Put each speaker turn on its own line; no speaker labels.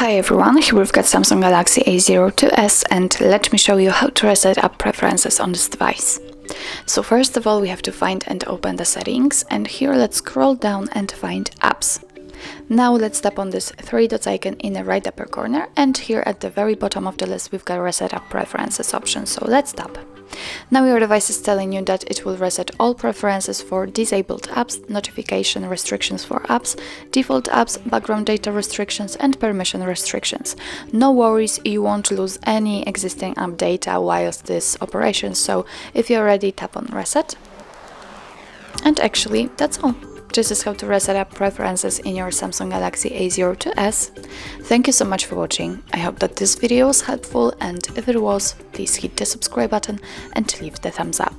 Hi everyone, here we've got Samsung Galaxy A02s and let me show you how to reset up preferences on this device. So first of all we have to find and open the settings, and here let's scroll down and find apps. Now let's tap on this three dots icon in the right upper corner, and here at the very bottom of the list we've got reset up preferences option, so let's tap. Now your device is telling you that it will reset all preferences for disabled apps, notification restrictions for apps, default apps, background data restrictions and permission restrictions. No worries, you won't lose any existing app data whilst this operation, so if you're ready, tap on reset. And actually, that's all. This is how to reset up preferences in your Samsung Galaxy A02s. Thank you so much for watching. I hope that this video was helpful, and if it was, please hit the subscribe button and leave the thumbs up.